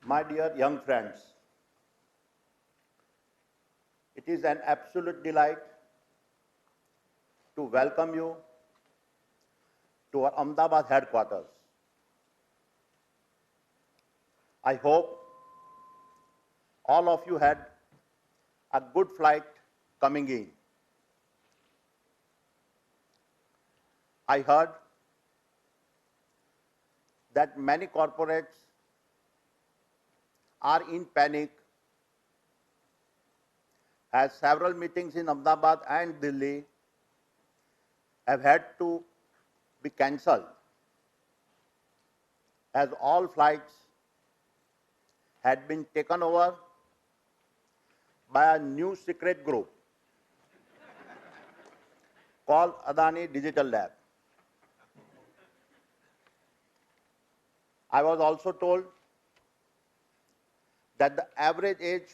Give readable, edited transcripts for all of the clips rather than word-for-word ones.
My dear young friends, it is an absolute delight to welcome you to our Ahmedabad headquarters. I hope all of you had a good flight coming in. I heard that many corporates are in panic as several meetings in Ahmedabad and Delhi have had to be cancelled as all flights had been taken over by a new secret group called Adani Digital Lab. I was also told that the average age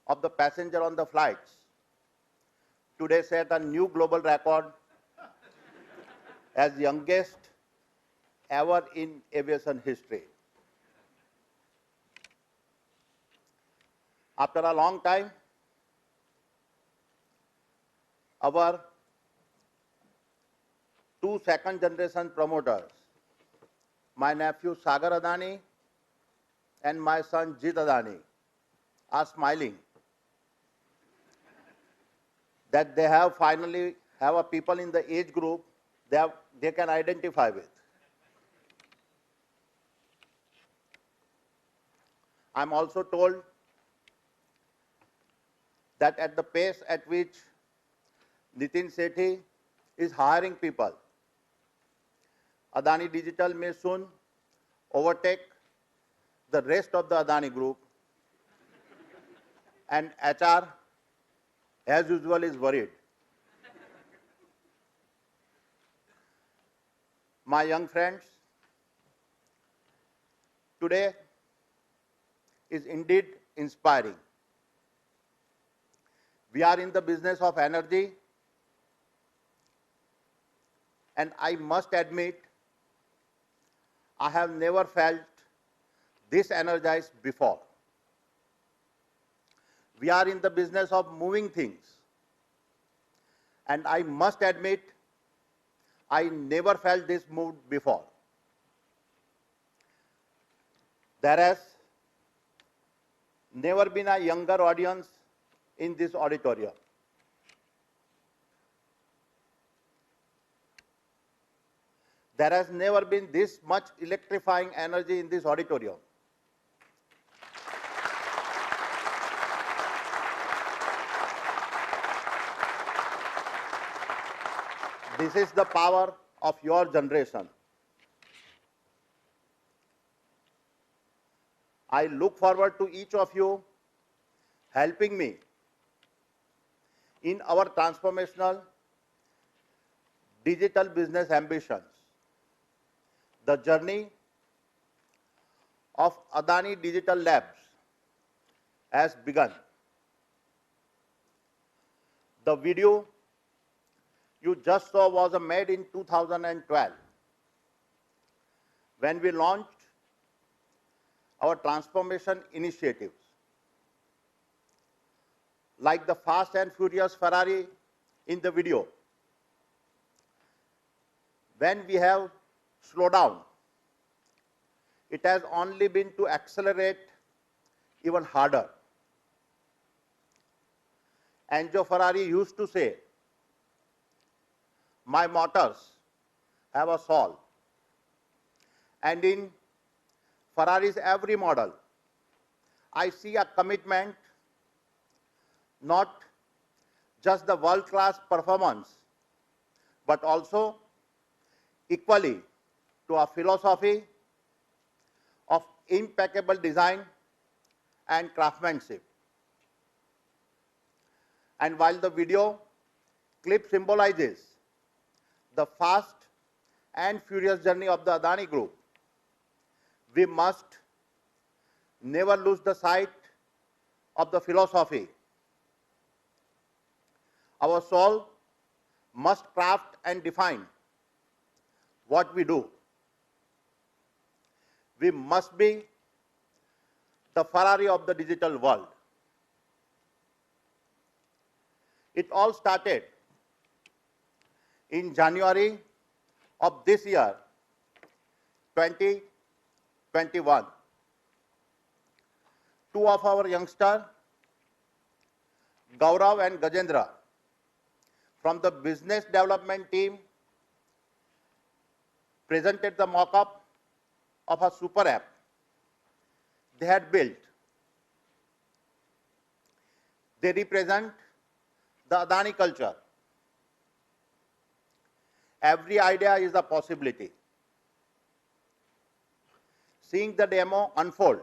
of the passenger on the flights today set a new global record as youngest ever in aviation history. After a long time, our two second-generation promoters, my nephew Sagar Adani and my son Jit Adani, are smiling that they have finally have a people in the age group they can identify with. I'm also told that at the pace at which Nitin Sethi is hiring people, Adani Digital may soon overtake the rest of the Adani group, and HR, as usual, is worried. My young friends, today is indeed inspiring. We are in the business of energy, and I must admit, I have never felt this energized before. We are in the business of moving things, and I must admit, I never felt this moved before. There has never been a younger audience in this auditorium. There has never been this much electrifying energy in this auditorium. This is the power of your generation. I look forward to each of you helping me in our transformational digital business ambitions. The journey of Adani Digital Labs has begun. The video you just saw was made in 2012 when we launched our transformation initiatives. Like the fast and furious Ferrari in the video, when we have slowed down, it has only been to accelerate even harder. Enzo Ferrari used to say, "My motors have a soul." And in Ferrari's every model, I see a commitment, not just the world-class performance, but also equally to a philosophy of impeccable design and craftsmanship. And while the video clip symbolizes the fast and furious journey of the Adani Group, we must never lose the sight of the philosophy. Our soul must craft and define what we do. We must be the Ferrari of the digital world. It all started in January of this year, 2021. Two of our youngsters, Gaurav and Gajendra, from the business development team, presented the mock-up of a super app they had built. They represent the Adani culture. Every idea is a possibility. Seeing the demo unfold,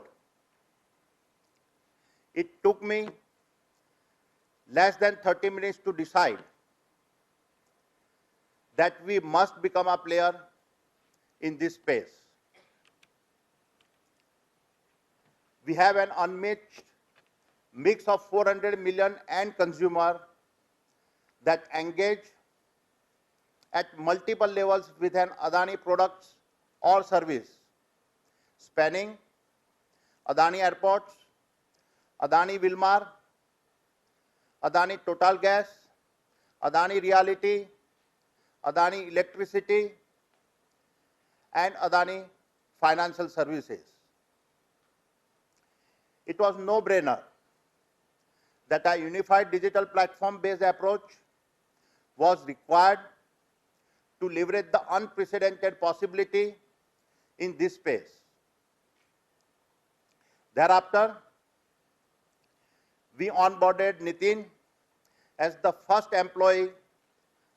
it took me less than 30 minutes to decide that we must become a player in this space. We have an unmatched mix of 400 million end consumers that engage at multiple levels with an Adani products or service, spanning Adani Airports, Adani Wilmar, Adani Total Gas, Adani Reality, Adani Electricity, and Adani Financial Services. It was no-brainer that a unified digital platform-based approach was required to leverage the unprecedented possibility in this space. Thereafter, we onboarded Nitin as the first employee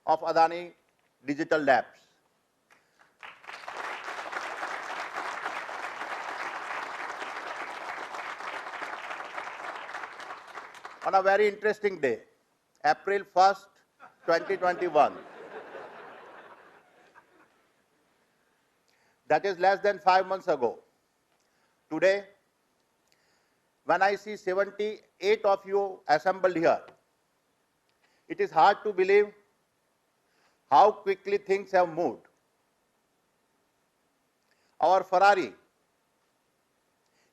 of Adani Digital Labs. On a very interesting day, April 1st, 2021. That is less than 5 months ago. Today, when I see 78 of you assembled here, it is hard to believe how quickly things have moved. Our Ferrari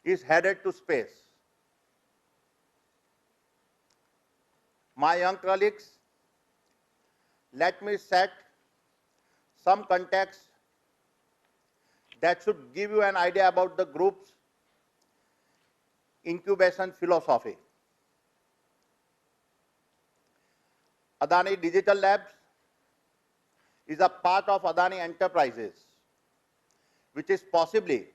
is headed to space. My young colleagues, let me set some context that should give you an idea about the group's incubation philosophy. Adani Digital Labs is a part of Adani Enterprises, which is possibly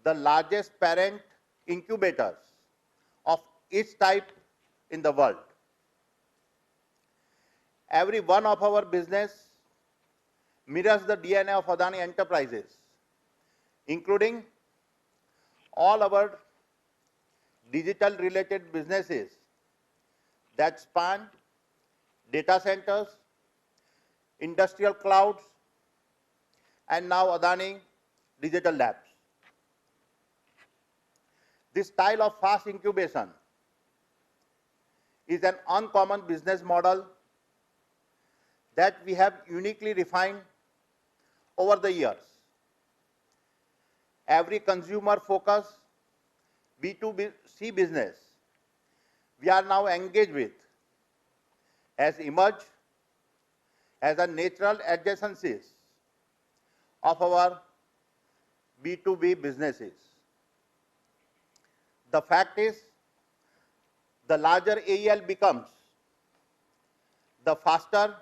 the largest parent incubators of its type in the world. Every one of our business mirrors the DNA of Adani Enterprises, including all our digital related businesses that span data centers, industrial clouds, and now Adani Digital Labs. This style of fast incubation is an uncommon business model that we have uniquely refined over the years. Every consumer-focused B2C business we are now engaged with has emerged as a natural adjacencies of our B2B businesses. The fact is, the larger AEL becomes, the faster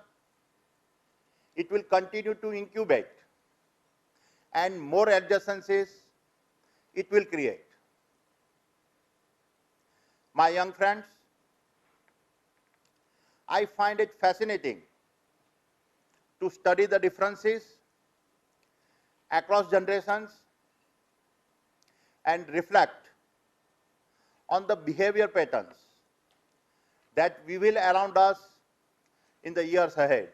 it will continue to incubate and more adjacencies it will create. My young friends, I find it fascinating to study the differences across generations and reflect on the behavior patterns that we will around us in the years ahead.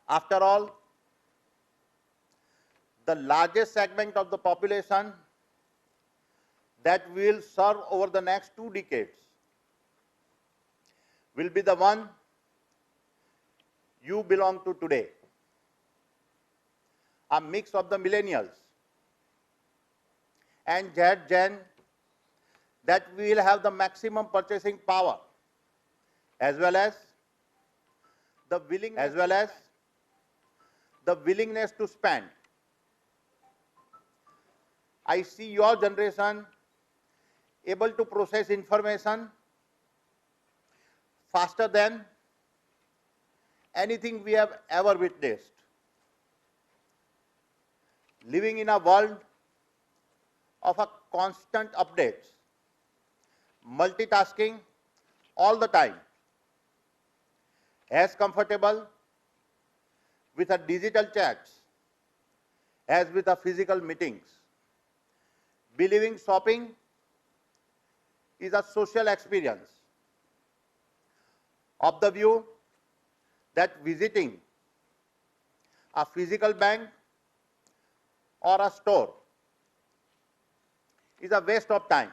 After all, the largest segment of the population that we will serve over the next 2 decades will be the one you belong to today. A mix of the millennials and Gen that we will have the maximum purchasing power as well as the willingness to spend. I see your generation able to process information faster than anything we have ever witnessed. Living in a world of a constant updates, multitasking all the time, as comfortable with a digital chats as with a physical meetings. Believing shopping is a social experience, of the view that visiting a physical bank or a store is a waste of time.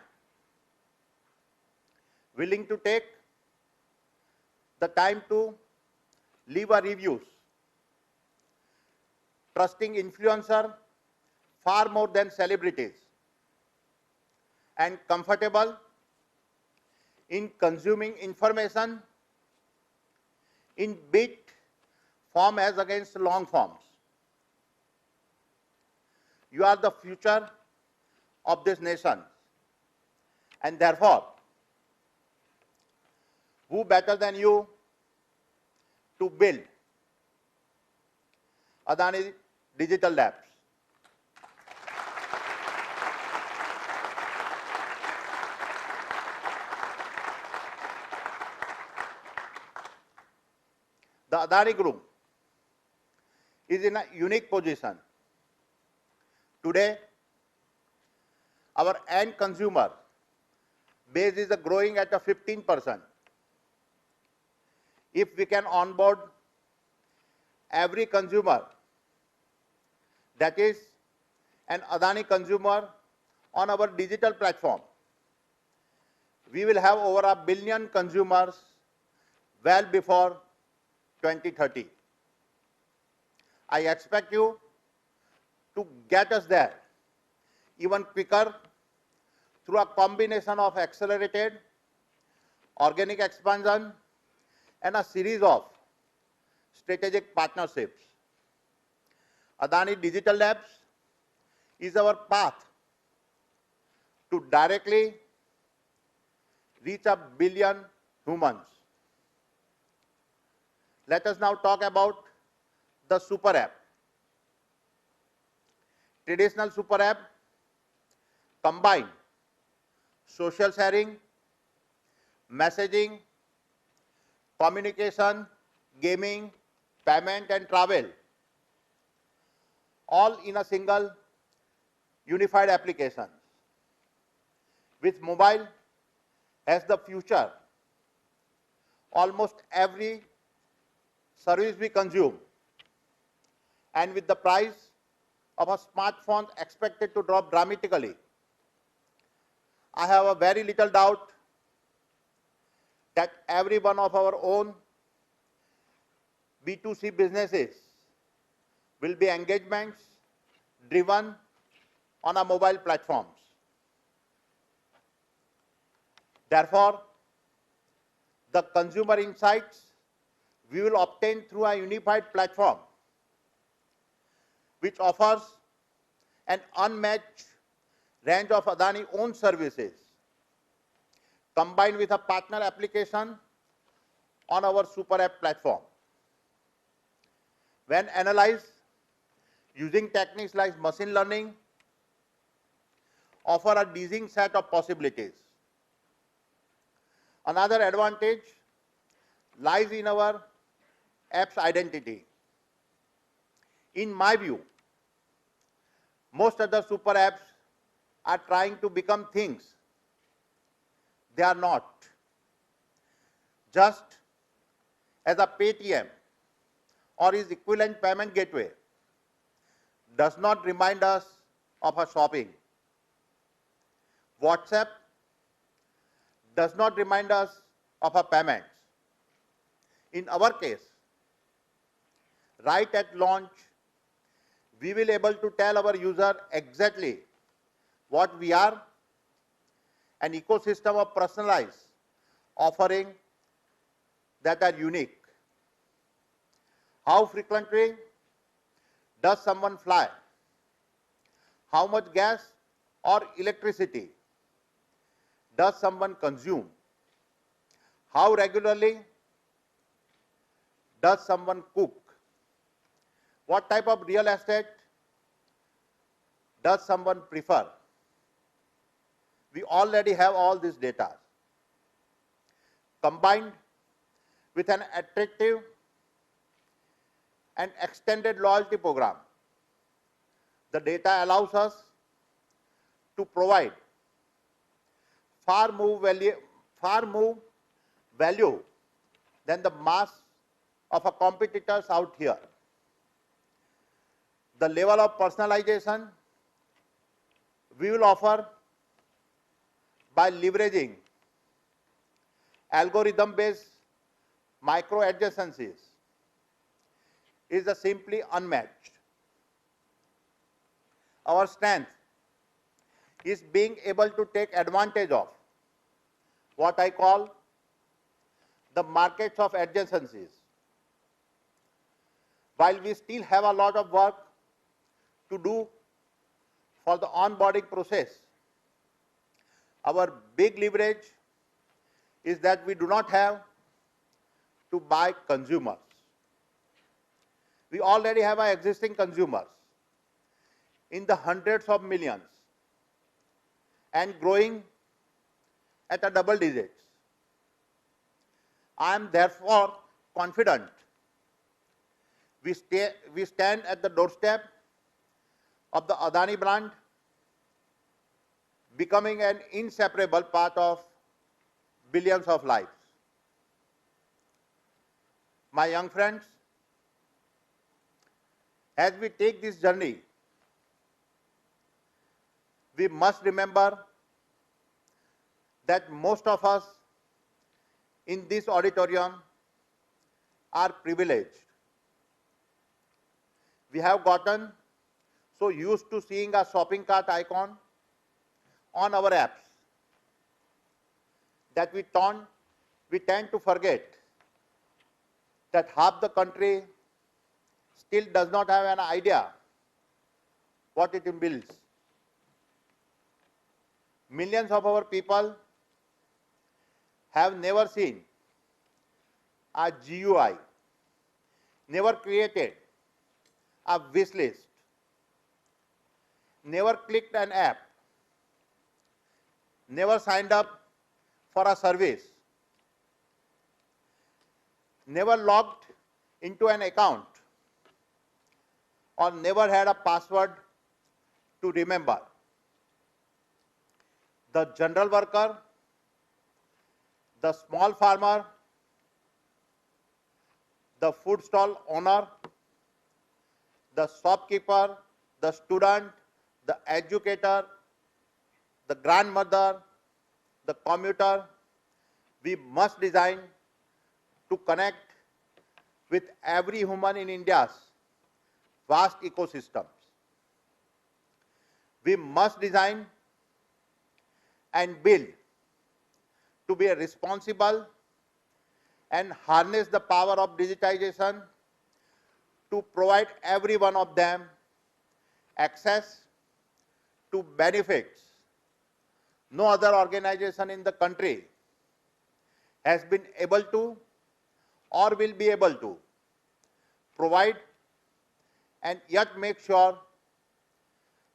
Willing to take the time to leave a reviews, trusting influencer far more than celebrities, and comfortable in consuming information in bit form as against long forms. You are the future of this nation, and therefore, who better than you to build Adani Digital Labs? The Adani Group is in a unique position. Today, our end consumer base is growing at a 15%. If we can onboard every consumer that is an Adani consumer on our digital platform, we will have over 1 billion consumers well before 2030. I expect you to get us there even quicker through a combination of accelerated organic expansion and a series of strategic partnerships. Adani Digital Labs is our path to directly reach 1 billion humans. Let us now talk about the super app. Traditional super app combine social sharing, messaging, communication, gaming, payment and travel, all in a single unified application. With mobile as the future, almost every service we consume, and with the price of a smartphone expected to drop dramatically, I have a very little doubt that every one of our own B2C businesses will be engagements driven on our mobile platforms. Therefore, the consumer insights we will obtain through a unified platform which offers an unmatched range of Adani owned services combined with a partner application on our super app platform. When analyzed using techniques like machine learning, offer a dizzying set of possibilities. Another advantage lies in our app's identity. In my view, most other super apps are trying to become things they are not. Just as a Paytm or its equivalent payment gateway does not remind us of our shopping, WhatsApp does not remind us of our payments. In our case, right at launch, we will be able to tell our user exactly What we are? An ecosystem of personalized offering that are unique. How frequently does someone fly? How much gas or electricity does someone consume? How regularly does someone cook? What type of real estate does someone prefer? We already have all this data. Combined with an attractive and extended loyalty program, the data allows us to provide far more value than the mass of our competitors out here. The level of personalization we will offer by leveraging algorithm-based micro adjacencies is simply unmatched. Our strength is being able to take advantage of what I call the markets of adjacencies. While we still have a lot of work to do for the onboarding process, our big leverage is that we do not have to buy consumers. We already have our existing consumers in the hundreds of millions and growing at a double digits. I am therefore confident we stand at the doorstep of the Adani brand becoming an inseparable part of billions of lives. My young friends, as we take this journey, we must remember that most of us in this auditorium are privileged. We have gotten so used to seeing a shopping cart icon on our apps that we tend to forget that half the country still does not have an idea what it entails. Millions of our people have never seen a GUI, never created a wish list, never clicked an app, never signed up for a service, never logged into an account, or never had a password to remember. The general worker, the small farmer, the food stall owner, the shopkeeper, the student, the educator, the grandmother, the commuter, we must design to connect with every human in India's vast ecosystems. We must design and build to be responsible and harness the power of digitization to provide every one of them access to benefits no other organization in the country has been able to or will be able to provide, and yet make sure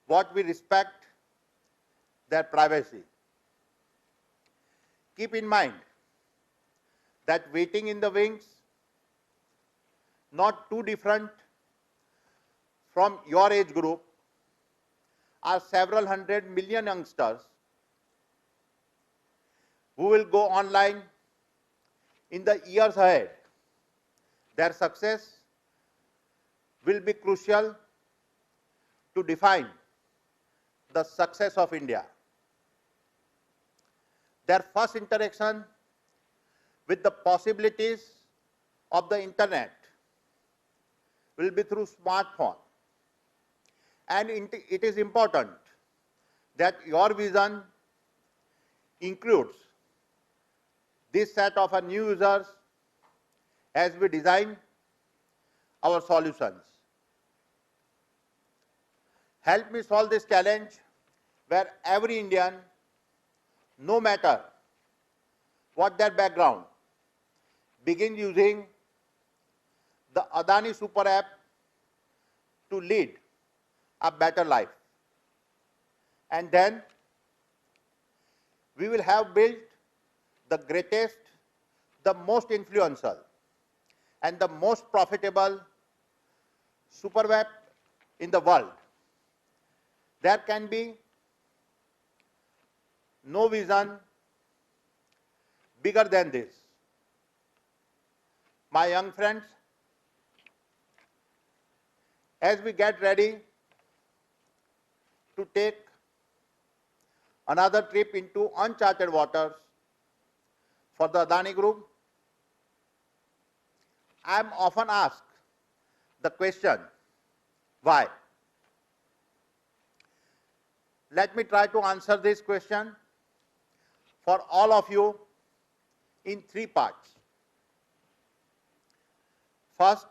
what we respect their privacy. Keep in mind that waiting in the wings, not too different from your age group, are several 100 million youngsters who will go online in the years ahead. Their success will be crucial to define the success of India. Their first interaction with the possibilities of the internet will be through smartphone. And it is important that your vision includes this set of new users as we design our solutions. Help me solve this challenge where every Indian, no matter what their background, begin using the Adani Super App to lead a better life. And then we will have built the greatest, the most influential, and the most profitable super app in the world. There can be no vision bigger than this. My young friends, as we get ready to take another trip into uncharted waters for the Adani Group, I am often asked the question, why? Let me try to answer this question for all of you in three parts. First,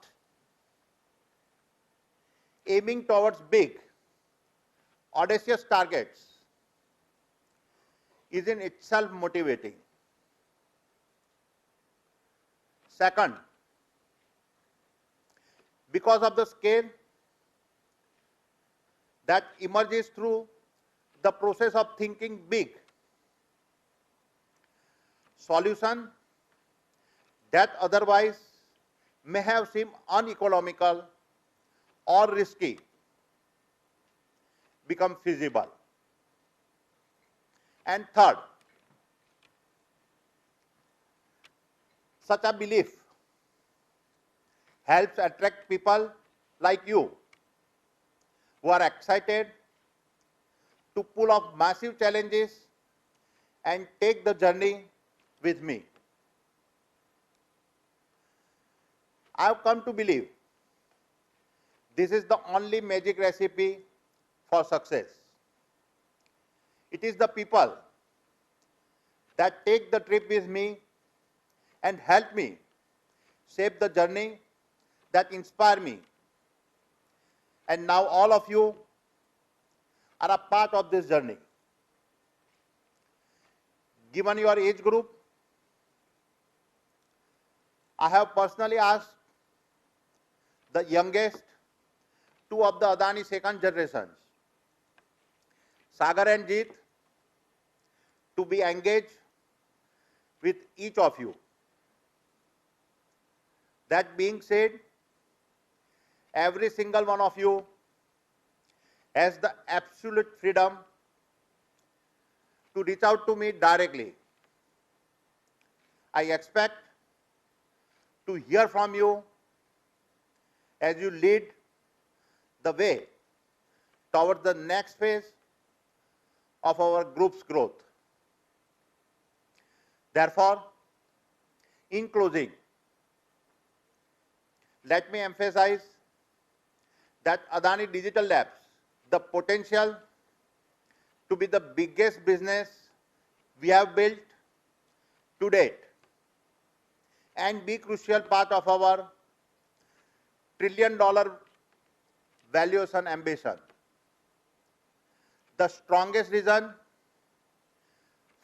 aiming towards big, audacious targets is in itself motivating. Second, because of the scale that emerges through the process of thinking big, solution that otherwise may have seemed uneconomical or risky become feasible. And third, such a belief helps attract people like you who are excited to pull off massive challenges and take the journey with me. I have come to believe this is the only magic recipe for success. It is the people that take the trip with me and help me shape the journey that inspire me. And now all of you are a part of this journey. Given your age group, I have personally asked the youngest two of the Adani second generations, Sagar and Jeet, to be engaged with each of you. That being said, every single one of you has the absolute freedom to reach out to me directly. I expect to hear from you as you lead the way towards the next phase of our group's growth. Therefore, in closing, let me emphasize that Adani Digital Labs, the potential to be the biggest business we have built to date and be crucial part of our trillion-dollar valuation ambition. The strongest reason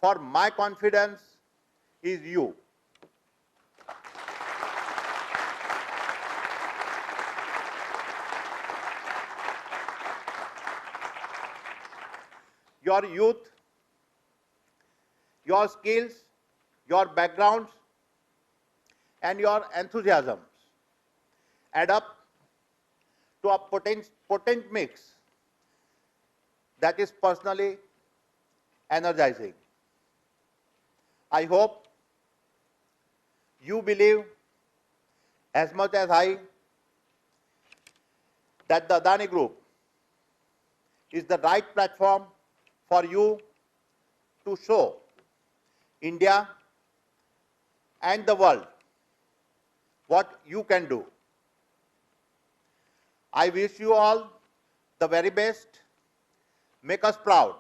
for my confidence is you. Your youth, your skills, your backgrounds, and your enthusiasms add up to a potent mix that is personally energizing. I hope you believe as much as I that the Adani Group is the right platform for you to show India and the world what you can do. I wish you all the very best. Make us proud.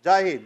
Jai Hind.